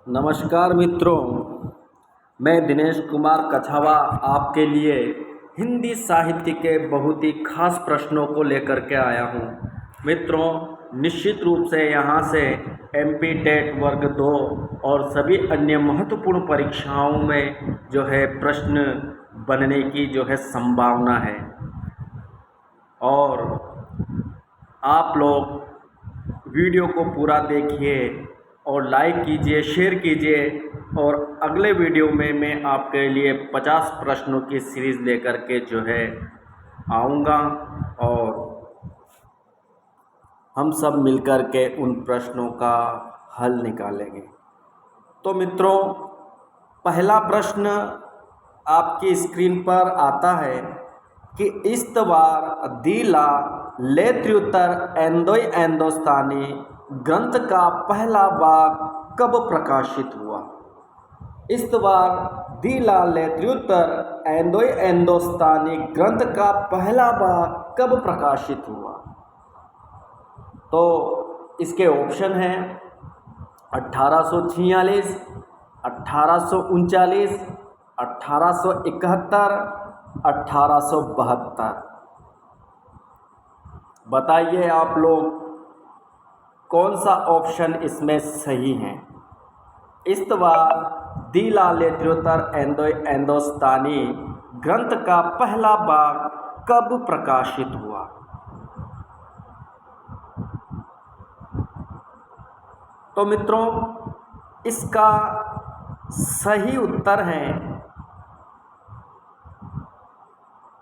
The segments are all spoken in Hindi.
नमस्कार मित्रों, मैं दिनेश कुमार कछावा आपके लिए हिंदी साहित्य के बहुत ही खास प्रश्नों को लेकर के आया हूँ। मित्रों, निश्चित रूप से यहाँ से एमपी टेट वर्ग 2 और सभी अन्य महत्वपूर्ण परीक्षाओं में जो है प्रश्न बनने की जो है संभावना है। और आप लोग वीडियो को पूरा देखिए और लाइक कीजिए, शेयर कीजिए। और अगले वीडियो में मैं आपके लिए 50 प्रश्नों की सीरीज़ लेकर के जो है आऊँगा और हम सब मिलकर के उन प्रश्नों का हल निकालेंगे। तो मित्रों, पहला प्रश्न आपकी स्क्रीन पर आता है कि इस्तवार दीला लेत्युत्तर एंदोई एंदोस्तानी ग्रंथ का पहला भाग कब प्रकाशित हुआ। इस्तवार दीला लेत्युत्तर एंदोई एंदोस्तानी ग्रंथ का पहला भाग कब प्रकाशित हुआ। तो इसके ऑप्शन हैं 1846, 1839, 1871, 1872। बताइए आप लोग कौन सा ऑप्शन इसमें सही है। इस्तवार दीला लेत्युत्तर एंदोई एंदोस्तानी ग्रंथ का पहला भाग कब प्रकाशित हुआ। तो मित्रों, इसका सही उत्तर है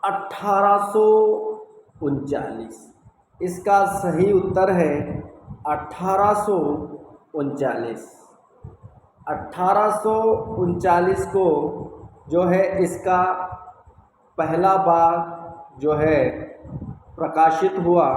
1839। इसका सही उत्तर है 1839। 1839 को जो है इसका पहला भाग जो है प्रकाशित हुआ।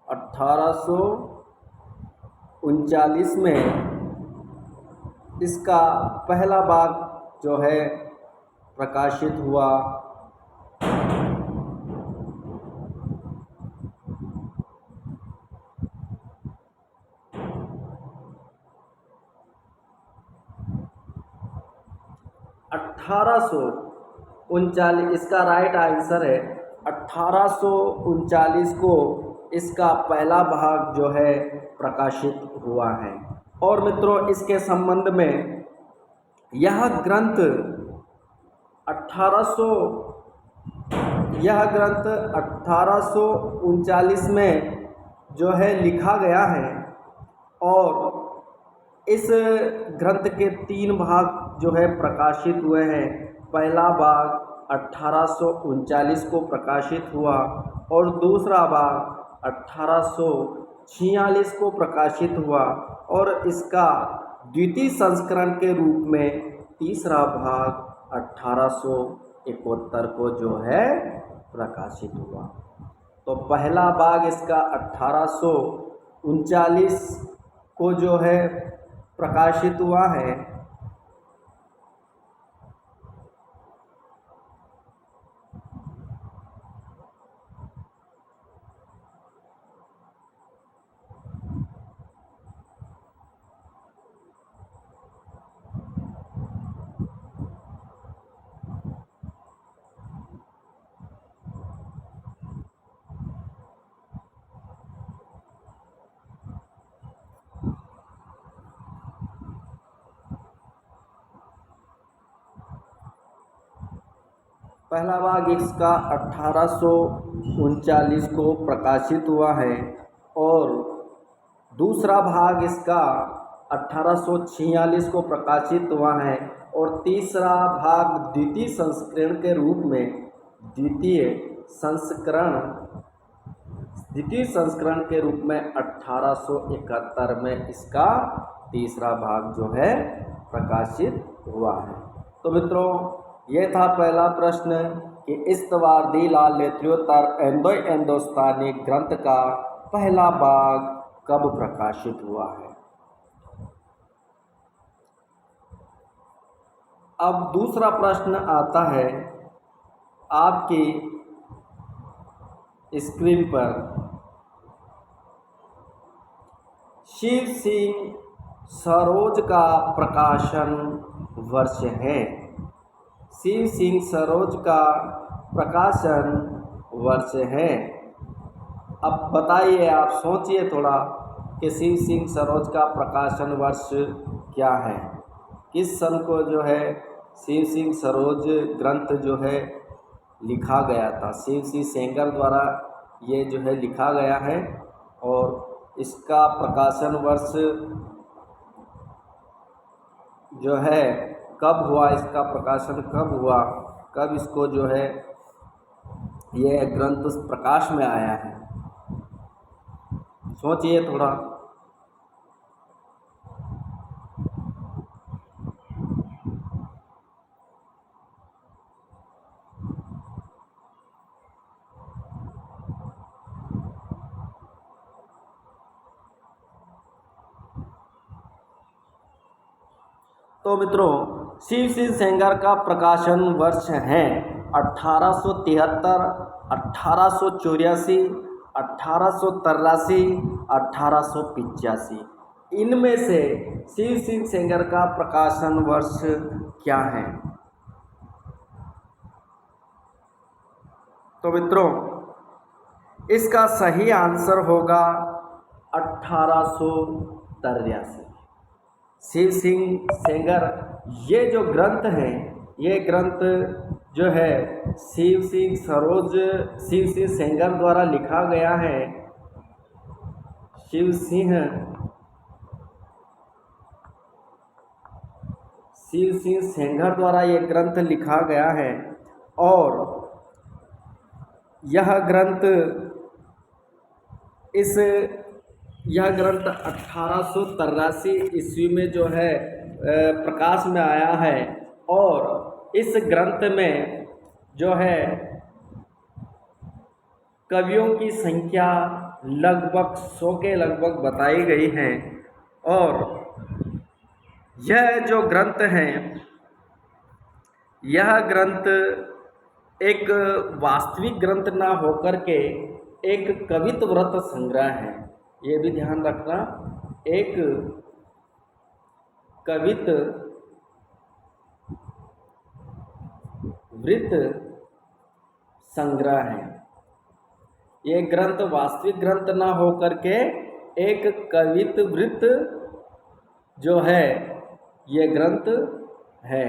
अठारह सौ उनचालीस में इसका पहला भाग जो है प्रकाशित हुआ। अठारह सौ उनचालीस इसका राइट आंसर है। 1839 को इसका पहला भाग जो है प्रकाशित हुआ है। और मित्रों, इसके संबंध में यह ग्रंथ 1839 में जो है लिखा गया है। और इस ग्रंथ के 3 भाग जो है प्रकाशित हुए हैं। पहला भाग 1839 को प्रकाशित हुआ और दूसरा भाग 1846 को प्रकाशित हुआ और इसका द्वितीय संस्करण के रूप में तीसरा भाग 1871 को जो है प्रकाशित हुआ। तो पहला भाग इसका 1839 को जो है प्रकाशित हुआ है। पहला भाग इसका 1839 को प्रकाशित हुआ है और दूसरा भाग इसका 1846 को प्रकाशित हुआ है और तीसरा भाग द्वितीय संस्करण द्वितीय संस्करण के रूप में 1871 में इसका तीसरा भाग जो है प्रकाशित हुआ है। तो मित्रों, ये था पहला प्रश्न कि इस्तवारदी लाल लेत्रियोत्तर हिंदुस्तानी ग्रंथ का पहला भाग कब प्रकाशित हुआ है। अब दूसरा प्रश्न आता है आपकी स्क्रीन पर। शिव सिंह सरोज का प्रकाशन वर्ष है। शिव सिंह सरोज का प्रकाशन वर्ष है। अब बताइए, आप सोचिए थोड़ा कि शिव सिंह सरोज का प्रकाशन वर्ष क्या है। किस सन को जो है शिव सिंह सरोज ग्रंथ जो है लिखा गया था। शिव सिंह सेंगर द्वारा ये जो है लिखा गया है और इसका प्रकाशन वर्ष जो है कब हुआ, इसका प्रकाशन कब हुआ, कब इसको जो है ये ग्रंथ प्रकाश में आया है। सोचिए थोड़ा। तो मित्रों, शिव सिंह सेंगर का प्रकाशन वर्ष है 1873, 1884, 1883, 1885। इनमें से शिव सिंह सेंगर का प्रकाशन वर्ष क्या है। तो मित्रों, इसका सही आंसर होगा 1883। शिव सिंह सेंगर ये जो ग्रंथ हैं, ये ग्रंथ जो है शिव सिंह सेंगर द्वारा लिखा गया है। शिव सिंह सेंगर द्वारा ये ग्रंथ लिखा गया है और यह ग्रंथ 1883 ईस्वी में जो है प्रकाश में आया है और इस ग्रंथ में जो है कवियों की संख्या लगभग 100 के लगभग बताई गई है और यह जो ग्रंथ है, यह ग्रंथ एक वास्तविक ग्रंथ ना होकर के एक कवित्वव्रत संग्रह है। ये भी ध्यान रखना, एक कवित्ववृत्त संग्रह है। ये ग्रंथ वास्तविक ग्रंथ ना होकर के एक कवित्ववृत्त जो है ये ग्रंथ है।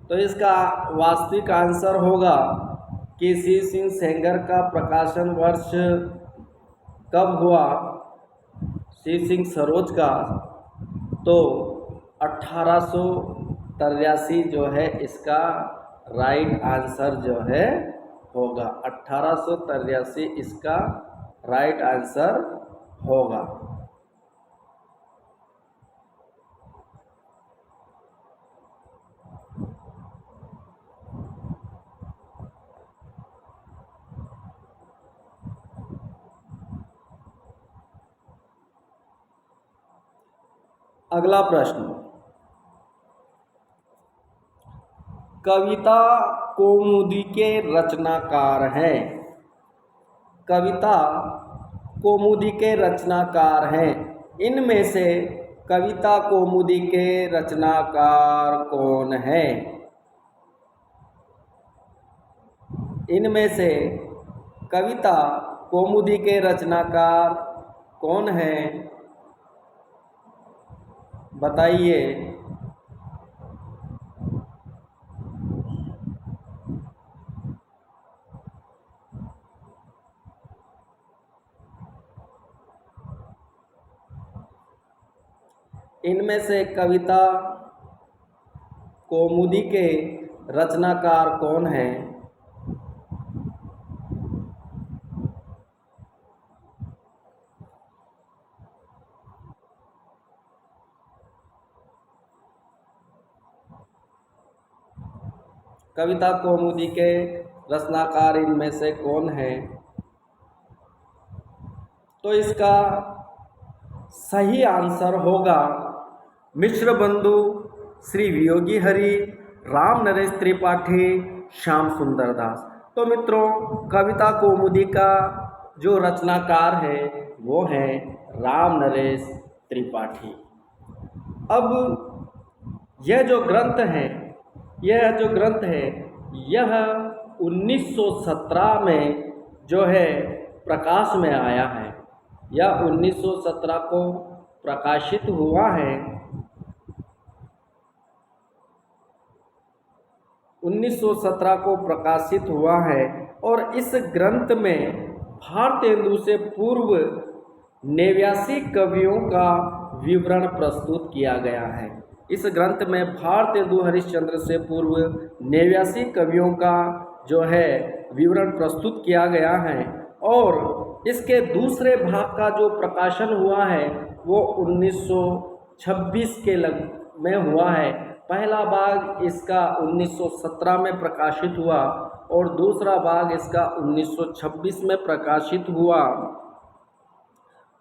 तो इसका वास्तविक आंसर होगा कि शिव सिंह सेंगर का प्रकाशन वर्ष कब हुआ शिव सिंह सरोज का, तो 1883 जो है इसका राइट आंसर जो है होगा। 1883 इसका राइट आंसर होगा। अगला प्रश्न, कविता कौमुदी के रचनाकार हैं। कविता कौमुदी के रचनाकार हैं। इनमें से कविता कौमुदी के रचनाकार कौन हैं। इनमें से कविता कौमुदी के रचनाकार कौन हैं, बताइए। इनमें से कविता कौमुदी के रचनाकार कौन हैं? कविता कौमुदी के रचनाकार इनमें से कौन हैं? तो इसका सही आंसर होगा मिश्र बंधु, श्री वियोगी हरि, राम नरेश त्रिपाठी, श्याम सुंदर दास। तो मित्रों, कविता कौमुदी का जो रचनाकार है वो है राम नरेश त्रिपाठी। अब यह जो ग्रंथ है यह 1917 में जो है प्रकाश में आया है। यह 1917 को प्रकाशित हुआ है। 1917 को प्रकाशित हुआ है और इस ग्रंथ में भारतेंदु से पूर्व 89 कवियों का विवरण प्रस्तुत किया गया है। इस ग्रंथ में भारतेंदु हरिश्चंद्र से पूर्व 89 कवियों का जो है विवरण प्रस्तुत किया गया है और इसके दूसरे भाग का जो प्रकाशन हुआ है वो 1926 के में हुआ है। पहला भाग इसका 1917 में प्रकाशित हुआ और दूसरा भाग इसका 1926 में प्रकाशित हुआ।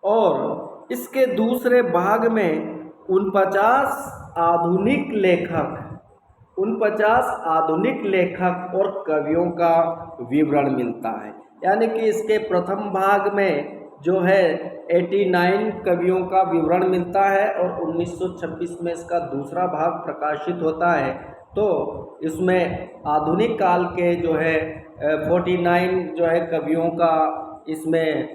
और इसके दूसरे भाग में 49 आधुनिक लेखक और कवियों का विवरण मिलता है। यानी कि इसके प्रथम भाग में जो है 89 कवियों का विवरण मिलता है और 1926 में इसका दूसरा भाग प्रकाशित होता है। तो इसमें आधुनिक काल के जो है 49 जो है कवियों का इसमें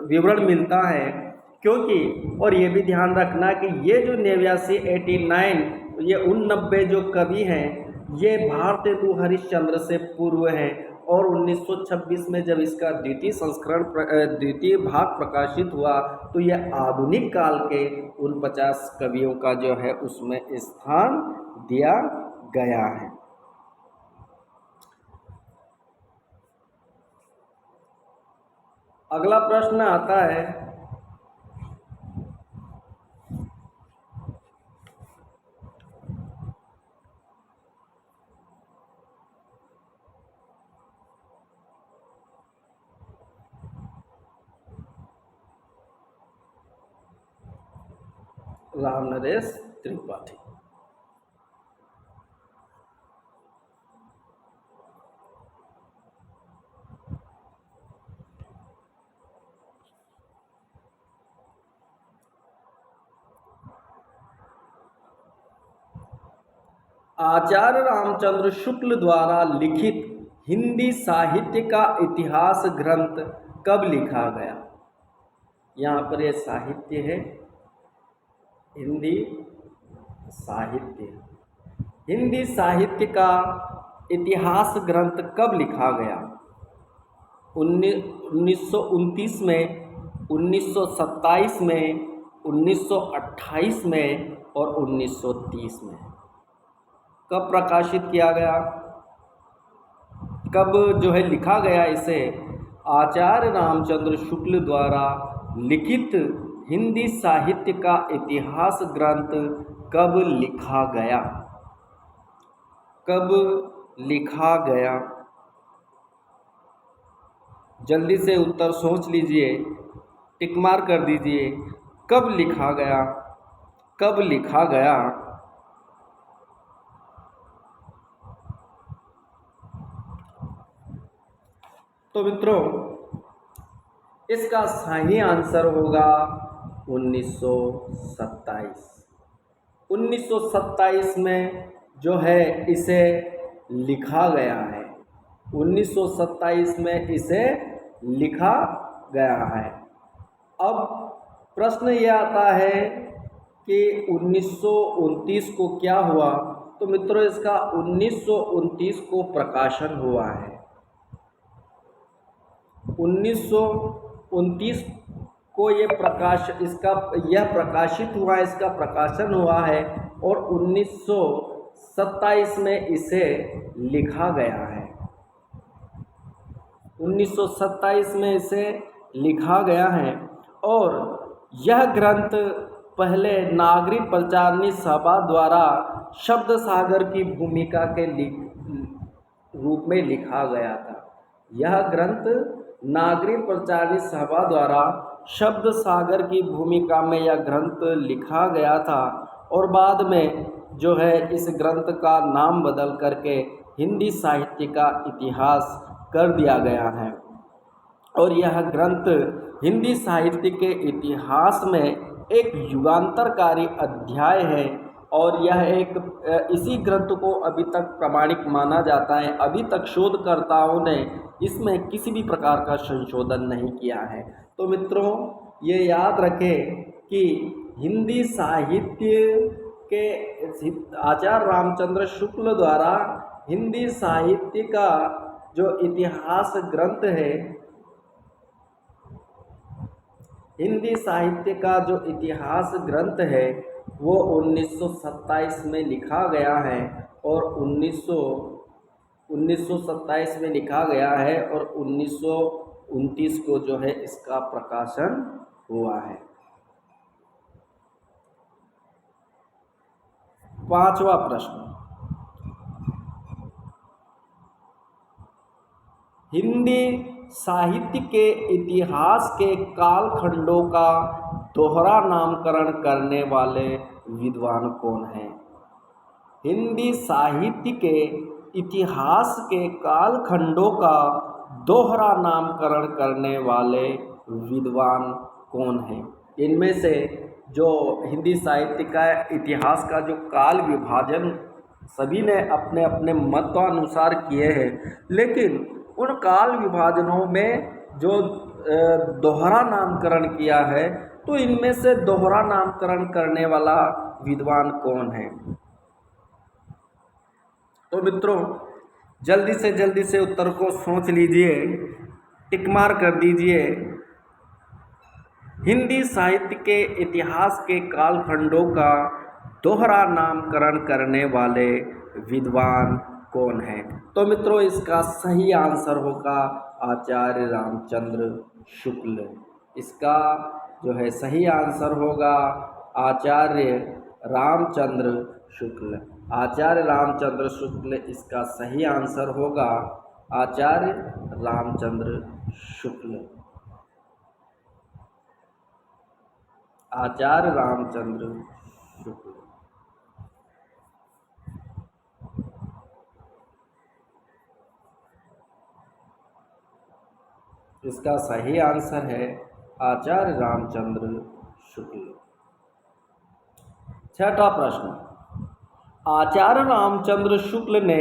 विवरण मिलता है। क्योंकि और ये भी ध्यान रखना कि ये जो 89 89 ये 89 जो कवि हैं ये भारतेंदु हरिश्चंद्र से पूर्व हैं और 1926 में जब इसका द्वितीय भाग प्रकाशित हुआ तो यह आधुनिक काल के 49 कवियों का जो है उसमें स्थान दिया गया है। अगला प्रश्न आता है, राम नरेश त्रिपाठी। आचार्य रामचंद्र शुक्ल द्वारा लिखित हिंदी साहित्य का इतिहास ग्रंथ कब लिखा गया? यहाँ पर यह साहित्य है, हिंदी साहित्य का इतिहास ग्रंथ कब लिखा गया? 1929 में, 1927 में, 1928 में और 1930 में। कब प्रकाशित किया गया, कब जो है लिखा गया इसे? आचार्य रामचंद्र शुक्ल द्वारा लिखित हिंदी साहित्य का इतिहास ग्रंथ कब लिखा गया? कब लिखा गया? जल्दी से उत्तर सोच लीजिए, टिक मार कर दीजिए। कब लिखा गया? कब लिखा गया? तो मित्रों, इसका सही आंसर होगा 1927। 1927 में जो है इसे लिखा गया है। 1927 में इसे लिखा गया है। अब प्रश्न ये आता है कि 1929 को क्या हुआ? तो मित्रों, इसका 1929 को प्रकाशन हुआ है। 1929 को ये यह प्रकाशित हुआ, इसका प्रकाशन हुआ है और 1927 में इसे लिखा गया है। 1927 में इसे लिखा गया है और यह ग्रंथ पहले नागरिक प्रचारणी सभा द्वारा शब्द सागर की भूमिका के रूप में लिखा गया था। यह ग्रंथ नागरिक प्रचारणी सभा द्वारा शब्द सागर की भूमिका में यह ग्रंथ लिखा गया था और बाद में जो है इस ग्रंथ का नाम बदल करके हिंदी साहित्य का इतिहास कर दिया गया है। और यह ग्रंथ हिंदी साहित्य के इतिहास में एक युगांतरकारी अध्याय है और यह इसी ग्रंथ को अभी तक प्रमाणिक माना जाता है। अभी तक शोधकर्ताओं ने इसमें किसी भी प्रकार का संशोधन नहीं किया है। तो मित्रों, ये याद रखें कि हिंदी साहित्य के आचार्य रामचंद्र शुक्ल द्वारा हिंदी साहित्य का जो इतिहास ग्रंथ है, हिंदी साहित्य का जो इतिहास ग्रंथ है वो 1927 में लिखा गया है और 1927 में लिखा गया है और 1929 को जो है इसका प्रकाशन हुआ है। 5वां प्रश्न, हिंदी साहित्य के इतिहास के कालखंडों का दोहरा नामकरण करने वाले विद्वान कौन हैं? हिंदी साहित्य के इतिहास के कालखंडों का दोहरा नामकरण करने वाले विद्वान कौन हैं? इनमें से जो हिंदी साहित्य का इतिहास का जो काल विभाजन सभी ने अपने अपने मतानुसार किए हैं, लेकिन उन काल विभाजनों में जो दोहरा नामकरण किया है, तो इनमें से दोहरा नामकरण करने वाला विद्वान कौन है? तो मित्रों, जल्दी से उत्तर को सोच लीजिए, टिक मार कर दीजिए। हिंदी साहित्य के इतिहास के कालखंडों का दोहरा नामकरण करने वाले विद्वान कौन है? तो मित्रों, इसका सही आंसर होगा आचार्य रामचंद्र शुक्ल। इसका जो है सही आंसर होगा आचार्य रामचंद्र शुक्ल। आचार्य रामचंद्र शुक्ल इसका सही आंसर होगा, आचार्य रामचंद्र शुक्ल। आचार्य रामचंद्र शुक्ल। इसका सही आंसर है आचार्य रामचंद्र शुक्ल। 6वां प्रश्न, आचार्य रामचंद्र शुक्ल ने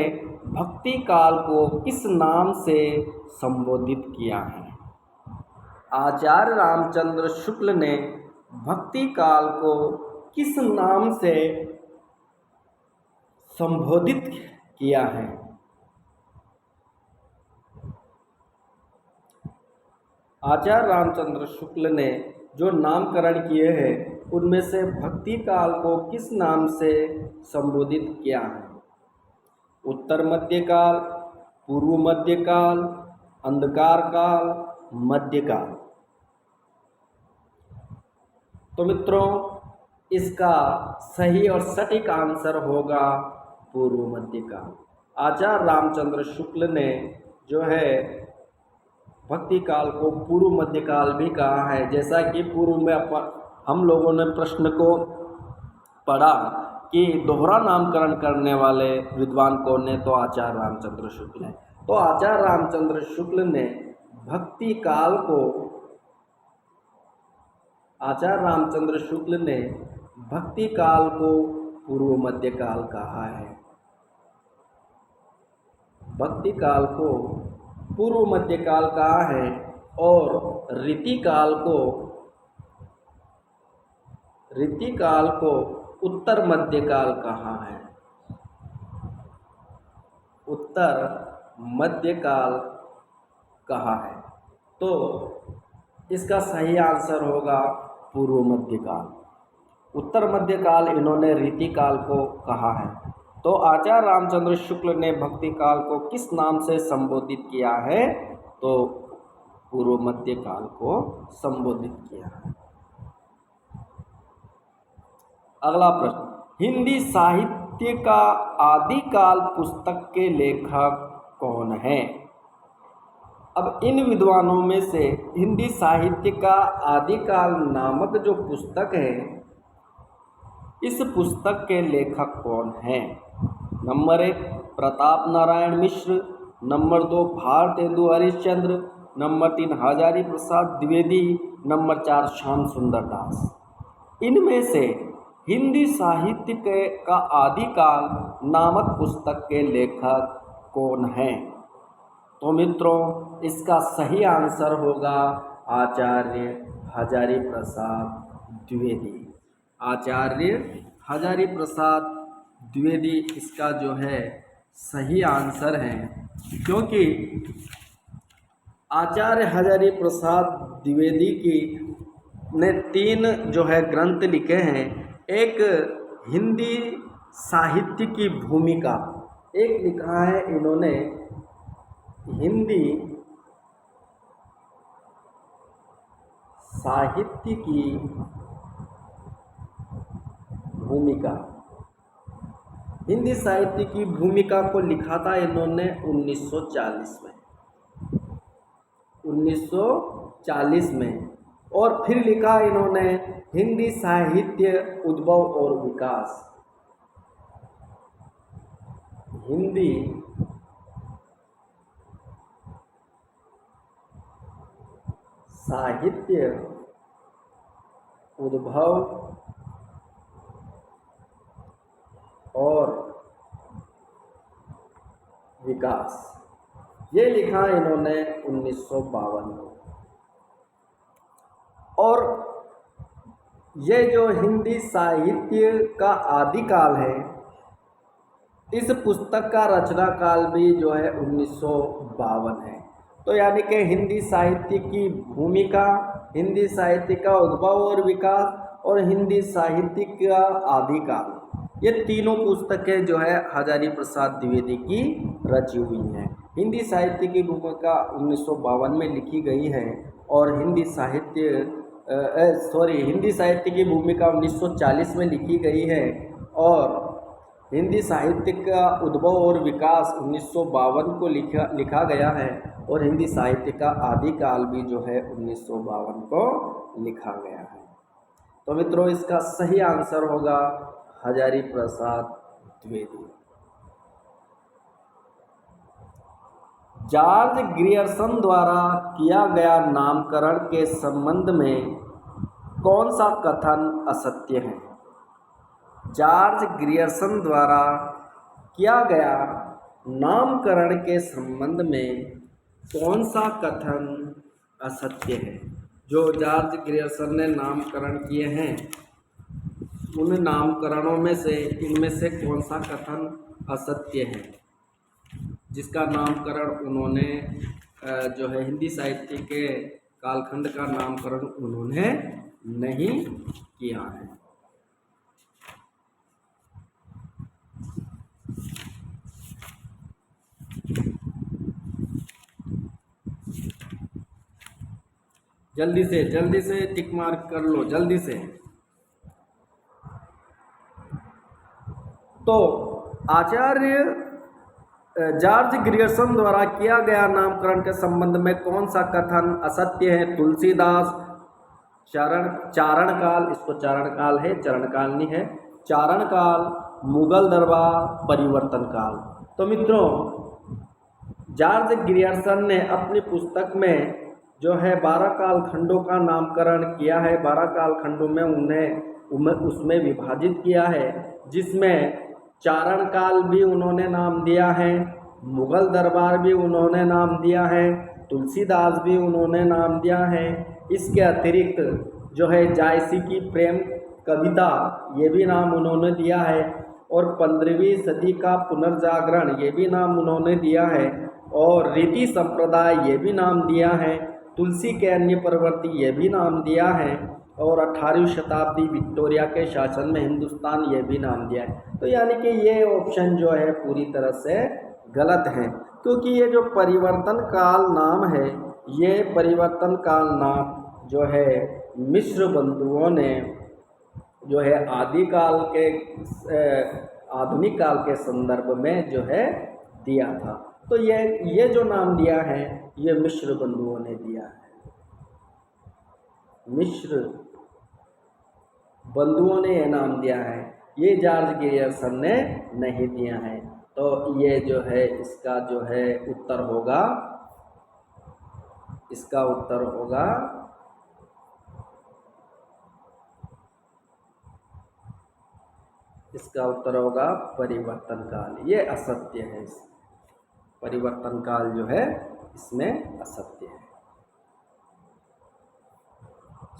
भक्ति काल को किस नाम से संबोधित किया है? आचार्य रामचंद्र शुक्ल ने भक्ति काल को किस नाम से संबोधित किया है? आचार्य रामचंद्र शुक्ल ने जो नामकरण किए हैं उनमें से भक्ति काल को किस नाम से संबोधित किया है? उत्तर मध्यकाल, पूर्व मध्यकाल, अंधकार काल, मध्यकाल। तो मित्रों, इसका सही और सटीक आंसर होगा पूर्व मध्यकाल। आचार्य रामचंद्र शुक्ल ने जो है भक्ति काल को पूर्व मध्यकाल भी कहा है। जैसा कि पूर्व में हम लोगों ने प्रश्न को पढ़ा कि दोहरा नामकरण करने वाले विद्वान कौन है, तो आचार्य रामचंद्र शुक्ल है। तो आचार्य रामचंद्र शुक्ल ने भक्ति काल को, आचार्य रामचंद्र शुक्ल ने भक्ति काल को पूर्व मध्यकाल कहा है। भक्ति काल को पूर्व मध्यकाल कहा है और रीतिकाल को उत्तर मध्यकाल कहा है। उत्तर मध्यकाल कहा है। तो इसका सही आंसर होगा पूर्व मध्यकाल। उत्तर मध्यकाल इन्होंने रीतिकाल को कहा है। तो आचार्य रामचंद्र शुक्ल ने भक्ति काल को किस नाम से संबोधित किया है? तो पूर्व मध्यकाल को संबोधित किया है। अगला प्रश्न, हिंदी साहित्य का आदिकाल पुस्तक के लेखक कौन है? अब इन विद्वानों में से हिंदी साहित्य का आदिकाल नामक जो पुस्तक है, इस पुस्तक के लेखक कौन हैं? Number 1 Pratap Narayan Mishra, number 2 Bharatendu Harishchandra, number 3 Hazari Prasad Dwivedi, number 4 Shyam सुंदर दास। इनमें से हिंदी साहित्य का आदिकाल नामक पुस्तक के लेखक कौन हैं? तो मित्रों, इसका सही आंसर होगा आचार्य हजारी प्रसाद द्विवेदी। आचार्य हजारी प्रसाद द्विवेदी इसका जो है सही आंसर है, क्योंकि आचार्य हजारी प्रसाद द्विवेदी की ने 3 जो है ग्रंथ लिखे हैं। एक हिंदी साहित्य की भूमिका, एक लिखा है इन्होंने हिंदी साहित्य की भूमिका। हिंदी साहित्य की भूमिका को लिखा था इन्होंने 1940 में, 1940 में। और फिर लिखा इन्होंने हिंदी साहित्य उद्भव और विकास। हिंदी साहित्य उद्भव और विकास, ये लिखा इन्होंने 1952 में। और ये जो हिंदी साहित्य का आदिकाल है, इस पुस्तक का रचना काल भी जो है 1952 है। तो यानी कि हिंदी साहित्य की भूमिका, हिंदी साहित्य का उद्भव और विकास और हिंदी साहित्य का आदिकाल, ये तीनों पुस्तकें जो है हजारी प्रसाद द्विवेदी की रची हुई हैं। हिंदी साहित्य की भूमिका 1952 में लिखी गई है और हिंदी साहित्य की भूमिका 1940 में लिखी गई है और हिंदी साहित्य का उद्भव और विकास 1952 को लिखा गया है और हिंदी साहित्य का आदिकाल भी जो है 1952 को लिखा गया है। तो मित्रों, इसका सही आंसर होगा हजारी प्रसाद द्विवेदी। जॉर्ज ग्रियर्सन द्वारा किया गया नामकरण के संबंध में कौन सा कथन असत्य है? जॉर्ज ग्रियर्सन द्वारा किया गया नामकरण के संबंध में कौन सा कथन असत्य है? जो जॉर्ज ग्रियर्सन ने नामकरण किए हैं, उन नामकरणों में से इनमें से कौन सा कथन असत्य है, जिसका नामकरण उन्होंने जो है हिंदी साहित्य के कालखंड का नामकरण उन्होंने नहीं किया है? जल्दी से टिक मार्क कर लो, जल्दी से। तो आचार्य जॉर्ज ग्रियर्सन द्वारा किया गया नामकरण के संबंध में कौन सा कथन असत्य है? तुलसीदास चारण काल, इसको चारण काल है, चरण काल नहीं है, चारण काल, मुगल दरबार, परिवर्तन काल। तो मित्रों, जॉर्ज ग्रियर्सन ने अपनी पुस्तक में जो है 12 कालखंडों का नामकरण किया है। 12 कालखंडों में उन्हें उसमें विभाजित किया है, जिसमें चारण काल भी उन्होंने नाम दिया है, मुगल दरबार भी उन्होंने नाम दिया है, तुलसीदास भी उन्होंने नाम दिया है। इसके अतिरिक्त जो है जायसी की प्रेम कविता, ये भी नाम उन्होंने दिया है और 15वीं सदी का पुनर्जागरण, ये भी नाम उन्होंने दिया है और रीति संप्रदाय, ये भी नाम दिया है तुलसी के अन्य प्रवृत्ति ये भी नाम दिया है, और 18वीं शताब्दी विक्टोरिया के शासन में हिंदुस्तान ये भी नाम दिया है। तो यानी कि ये ऑप्शन जो है पूरी तरह से गलत है, क्योंकि ये जो परिवर्तन काल नाम है, ये परिवर्तन काल नाम जो है मिस्र बंधुओं ने जो है आदिकाल के आधुनिक काल के संदर्भ में जो है दिया था। तो ये जो नाम दिया है ये मिस्र बंधुओं ने दिया है, मिस्र बंधुओं ने यह नाम दिया है, ये जॉर्ज ग्रियर्सन ने नहीं दिया है। तो ये जो है इसका जो है उत्तर होगा, इसका उत्तर होगा परिवर्तन काल। ये असत्य है, परिवर्तन काल जो है इसमें असत्य है।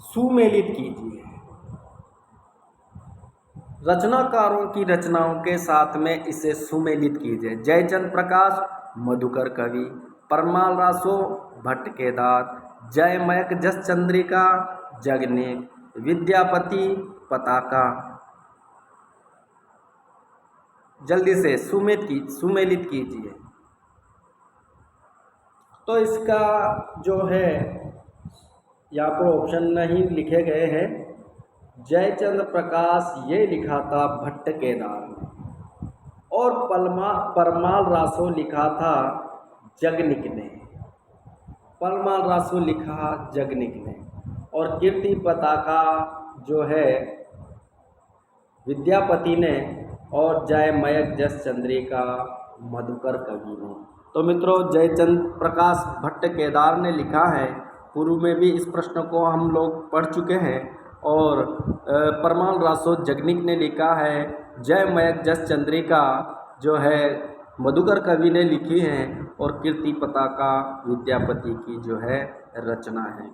सुमेलित कीजिए, रचनाकारों की रचनाओं के साथ में इसे सुमेलित कीजिए। जयचंद्र प्रकाश मधुकर कवि, परमाल रासो भट्ट केदार, जयमयक जस चंद्रिका जगनेक, विद्यापति पताका। जल्दी से सुमेलित कीजिए। तो इसका जो है यहाँ पर ऑप्शन नहीं लिखे गए हैं। जयचंद्र प्रकाश ये लिखा था भट्ट केदार ने, और परमाल रासो लिखा था जगनिक ने, परमाल रासो लिखा जगनिक ने, और कीर्ति पताका जो है विद्यापति ने, और जयमयक जस चंद्रिका मधुकर कवि ने। तो मित्रों जयचंद्र प्रकाश भट्ट केदार ने लिखा है, पूर्व में भी इस प्रश्न को हम लोग पढ़ चुके हैं। और परमाल रासो जगनिक ने लिखा है, जयमयक जस चंद्रिका जो है मधुकर कवि ने लिखी है, और कीर्ति पताका विद्यापति की जो है रचना है।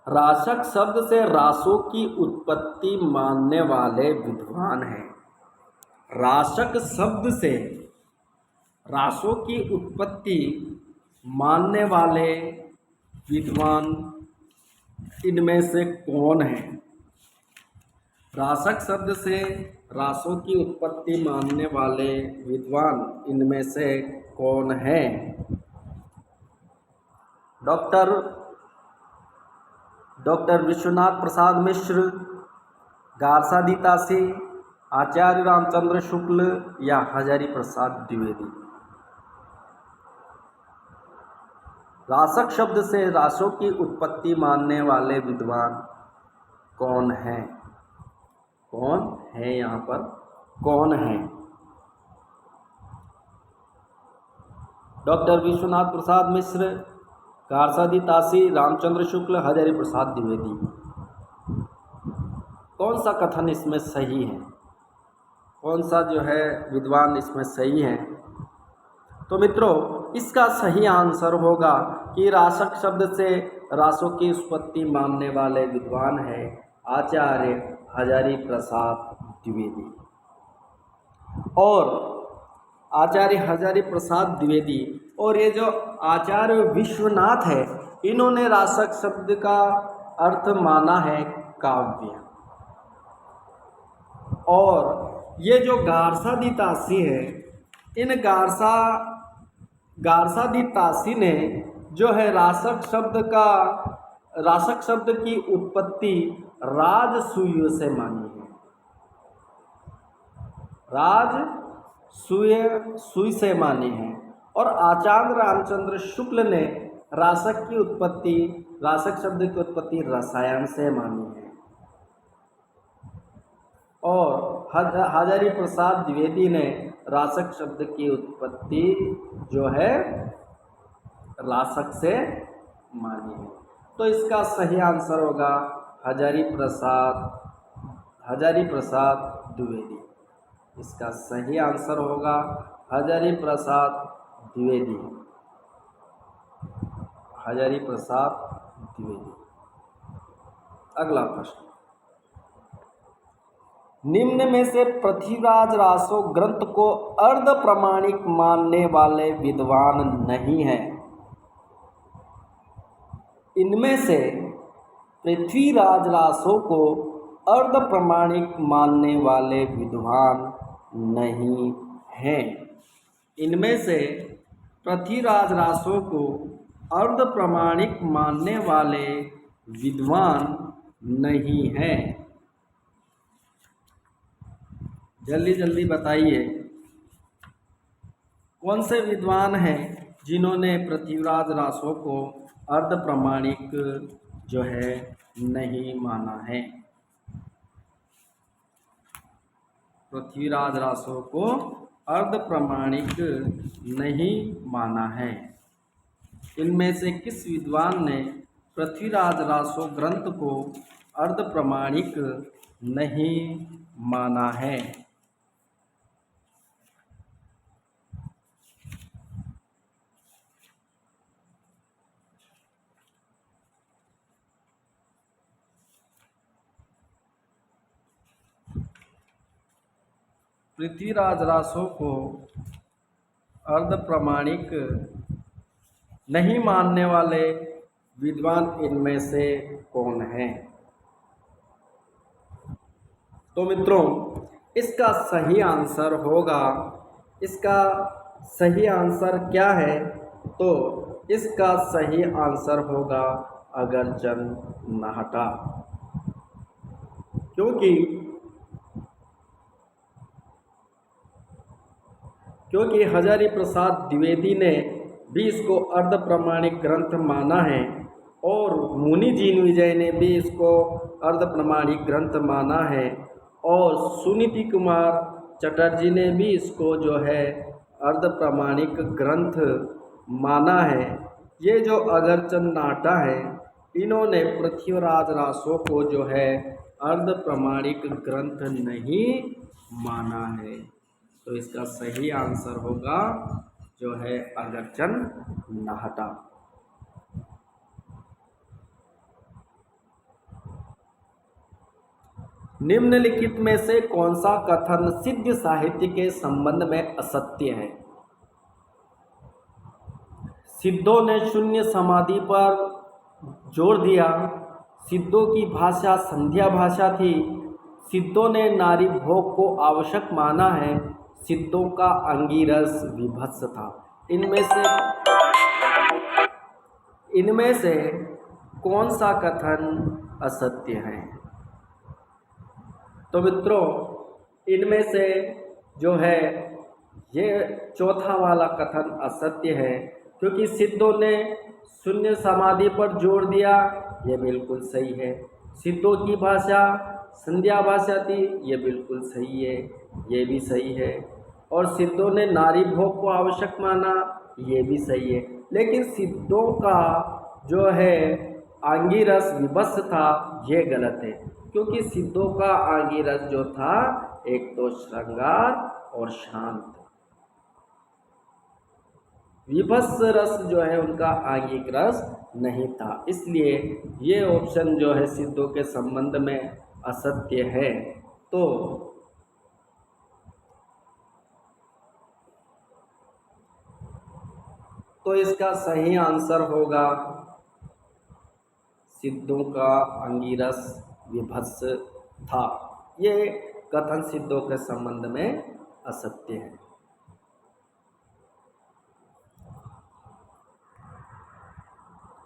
रासक शब्द से रासों की उत्पत्ति मानने वाले विद्वान हैं। रासक शब्द से रासों की उत्पत्ति मानने वाले विद्वान इनमें से कौन है? रासक शब्द से रासों की उत्पत्ति मानने वाले विद्वान इनमें से कौन है? डॉक्टर विश्वनाथ प्रसाद मिश्र, गारसादी तासी, आचार्य रामचंद्र शुक्ल या हजारी प्रसाद द्विवेदी। रासक शब्द से रासों की उत्पत्ति मानने वाले विद्वान कौन हैं? कौन है? यहाँ पर कौन है? डॉक्टर विश्वनाथ प्रसाद मिश्र, गारसादी तासी, रामचंद्र शुक्ल, हजारी प्रसाद द्विवेदी। कौन सा कथन इसमें सही है? कौन सा जो है विद्वान इसमें सही है? तो मित्रों इसका सही आंसर होगा कि रासक शब्द से रासों की उत्पत्ति मानने वाले विद्वान है आचार्य हजारी प्रसाद द्विवेदी। और आचार्य हजारी प्रसाद द्विवेदी और ये जो आचार्य विश्वनाथ है, इन्होंने रासक शब्द का अर्थ माना है काव्य। और ये जो गारसादी तासी है, इन गारसादी तासी ने जो है रासक शब्द की उत्पत्ति राजसूय से मानी है। राजसूय से मानी है। और आचार्य रामचंद्र शुक्ल ने रासक शब्द की उत्पत्ति रसायन से मानी है। और हजारी प्रसाद द्विवेदी ने रासक शब्द की उत्पत्ति जो है रासक से मानी है। तो इसका सही आंसर होगा हजारी प्रसाद द्विवेदी। इसका सही आंसर होगा हजारी प्रसाद द्विवेदी। हजारी प्रसाद द्विवेदी। अगला प्रश्न, निम्न में से पृथ्वीराज रासो ग्रंथ को अर्ध प्रमाणिक मानने वाले विद्वान नहीं हैं। इनमें से पृथ्वीराज रासो को अर्ध प्रमाणिक मानने वाले विद्वान नहीं हैं। इनमें से पृथ्वीराज रासो को अर्ध प्रमाणिक मानने वाले विद्वान नहीं हैं। जल्दी जल्दी बताइए कौन से विद्वान हैं जिन्होंने पृथ्वीराज रासो को अर्ध प्रमाणिक जो है नहीं माना है। पृथ्वीराज रासो को अर्ध प्रमाणिक नहीं माना है। इनमें से किस विद्वान ने पृथ्वीराज रासो ग्रंथ को अर्ध प्रमाणिक नहीं माना है। पृथ्वीराज रासो को अर्ध प्रमाणिक नहीं मानने वाले विद्वान इनमें से कौन हैं? तो मित्रों, इसका सही आंसर होगा, इसका सही आंसर क्या है? तो इसका सही आंसर होगा अगरचंद नाहटा। क्योंकि हजारी प्रसाद द्विवेदी ने भी इसको अर्ध प्रमाणिक ग्रंथ माना है और मुनि जिनविजय ने भी इसको अर्ध प्रमाणिक ग्रंथ माना है और सुनीति कुमार चटर्जी ने भी इसको जो है अर्ध प्रमाणिक ग्रंथ माना है। ये जो अगरचंद नाहटा है, इन्होंने पृथ्वीराज रासो को जो है अर्ध प्रमाणिक ग्रंथ नहीं माना है। तो इसका सही आंसर होगा जो है अगरचंद नाहटा। निम्नलिखित में से कौन सा कथन सिद्ध साहित्य के संबंध में असत्य है? सिद्धों ने शून्य समाधि पर जोर दिया। सिद्धों की भाषा संध्या भाषा थी। सिद्धों ने नारी भोग को आवश्यक माना है। सिद्धों का अंगिरस विभत्स था। इनमें से कौन सा कथन असत्य है? तो मित्रों, इनमें से जो है ये चौथा वाला कथन असत्य है, क्योंकि सिद्धों ने शून्य समाधि पर जोर दिया, ये बिल्कुल सही है। सिद्धों की भाषा संध्या भाषा थी, ये बिल्कुल सही है, ये भी सही है। और सिद्धों ने नारी भोग को आवश्यक माना, ये भी सही है। लेकिन सिद्धों का जो है आंगिरस विभत्स था, ये गलत है, क्योंकि सिद्धों का आंगिरस जो था एक तो श्रृंगार और शांत। विभत्स रस जो है उनका आंगिक रस नहीं था। इसलिए ये ऑप्शन जो है सिद्धों के संबंध में असत्य है। तो इसका सही आंसर होगा सिद्धों का अंगिरस विभत्स था। ये कथन सिद्धों के संबंध में असत्य है।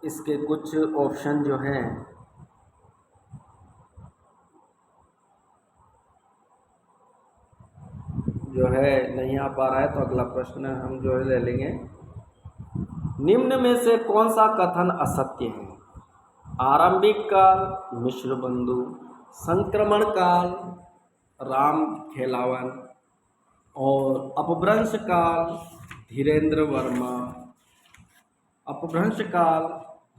इसके कुछ ऑप्शन जो हैं जो है नहीं आ पा रहा है, तो अगला प्रश्न हम जो है ले लेंगे। निम्न में से कौन सा कथन असत्य है? आरंभिक काल मिश्र बंधु, संक्रमण काल राम खेलावन और अपभ्रंश काल धीरेन्द्र वर्मा। अपभ्रंश काल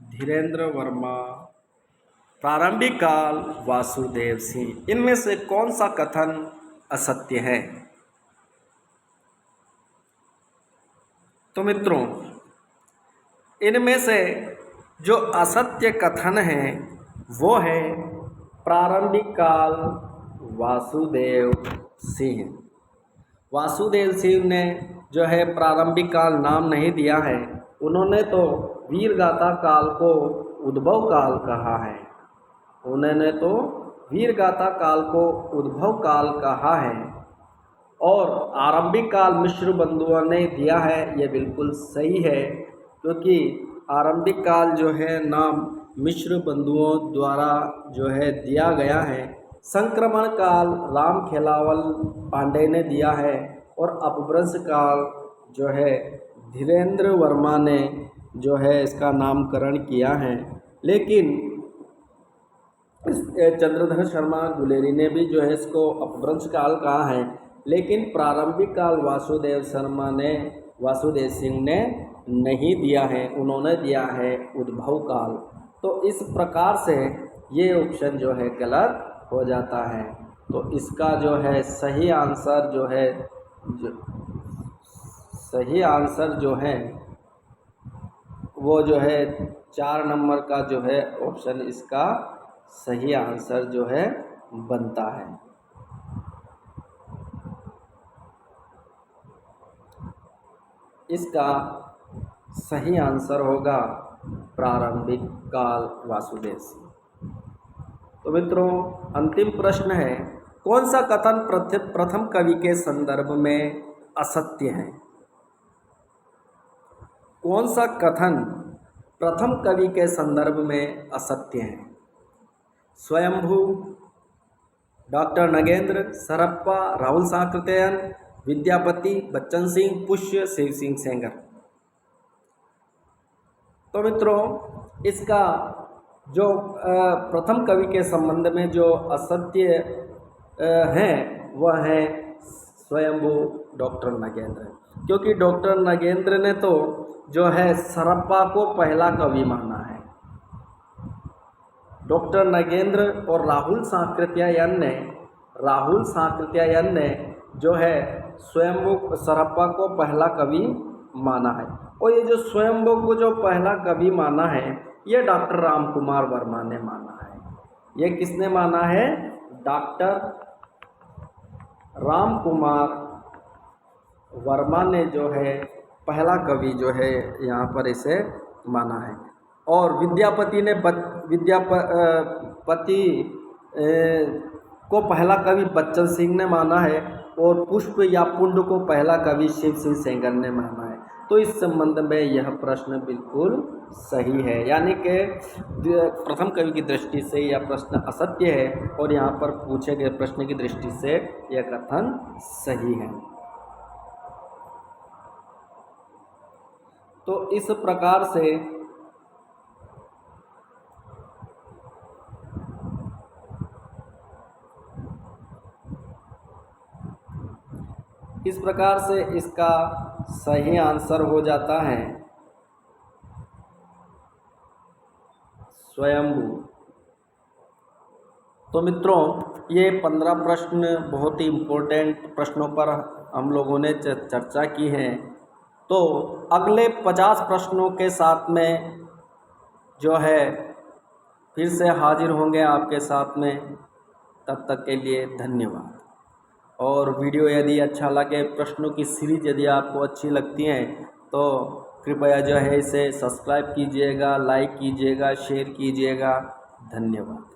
धीरेन्द्र वर्मा, प्रारंभिक काल वासुदेव सिंह। इनमें से कौन सा कथन असत्य है? तो मित्रों, इनमें से जो असत्य कथन है वो है प्रारंभिक काल वासुदेव सिंह। वासुदेव सिंह ने जो है प्रारंभिक काल नाम नहीं दिया है, उन्होंने तो वीरगाथा काल को उद्भव काल कहा है। उन्होंने तो वीरगाथा काल को उद्भव काल कहा है और आरंभिक काल मिश्र बंधुओं ने दिया है। ये बिल्कुल सही है, क्योंकि आरंभिक काल जो है नाम मिश्र बंधुओं द्वारा जो है दिया गया है। संक्रमण काल राम खेलावल पांडे ने दिया है और अपभ्रंश काल जो है धीरेन्द्र वर्मा ने जो है इसका नामकरण किया है। लेकिन चंद्रधर शर्मा गुलेरी ने भी जो है इसको अपभ्रंश काल कहा है, लेकिन प्रारंभिक काल वासुदेव सिंह ने नहीं दिया है, उन्होंने दिया है उद्भव काल। तो इस प्रकार से ये ऑप्शन जो है गलत हो जाता है। तो इसका जो है सही आंसर जो है वो जो है 4 नंबर का जो है ऑप्शन इसका सही आंसर जो है बनता है। इसका सही आंसर होगा प्रारंभिक काल वासुदेव सिंह। तो मित्रों, अंतिम प्रश्न है, कौन सा कथन प्रथम कवि के संदर्भ में असत्य है? कौन सा कथन प्रथम कवि के संदर्भ में असत्य है? स्वयंभू, डॉक्टर नगेंद्र, सरप्पा, राहुल सांकृत्यायन, विद्यापति, बच्चन सिंह, पुष्य, शिव सिंह सेंगर। तो मित्रों, इसका जो प्रथम कवि के संबंध में जो असत्य है वह है स्वयंभू डॉक्टर नगेंद्र, क्योंकि डॉक्टर नगेंद्र ने तो जो है सरप्पा को पहला कवि माना है। डॉक्टर नगेंद्र और राहुल सांकृत्यायन ने जो है स्वयंभू सरप्पा को पहला कवि माना है। और ये जो स्वयंभू को जो पहला कवि माना है, ये डॉक्टर रामकुमार वर्मा ने माना है। ये किसने माना है? डॉक्टर रामकुमार वर्मा ने जो है पहला कवि जो है यहाँ पर इसे माना है। और विद्यापति को पहला कवि बच्चन सिंह ने माना है और पुष्प या पुंड को पहला कवि शिव सिंह सेंगर ने माना है। तो इस संबंध में यह प्रश्न बिल्कुल सही है, यानी कि प्रथम कवि की दृष्टि से यह प्रश्न असत्य है और यहाँ पर पूछे गए प्रश्न की दृष्टि से यह कथन सही है। तो इस प्रकार से इसका सही आंसर हो जाता है स्वयंभू। तो मित्रों, ये 15 प्रश्न बहुत ही इम्पोर्टेंट प्रश्नों पर हम लोगों ने चर्चा की है। तो अगले 50 प्रश्नों के साथ में जो है फिर से हाजिर होंगे आपके साथ में। तब तक के लिए धन्यवाद। और वीडियो यदि अच्छा लगे, प्रश्नों की सीरीज यदि आपको अच्छी लगती है तो कृपया जो है इसे सब्सक्राइब कीजिएगा, लाइक कीजिएगा, शेयर कीजिएगा। धन्यवाद।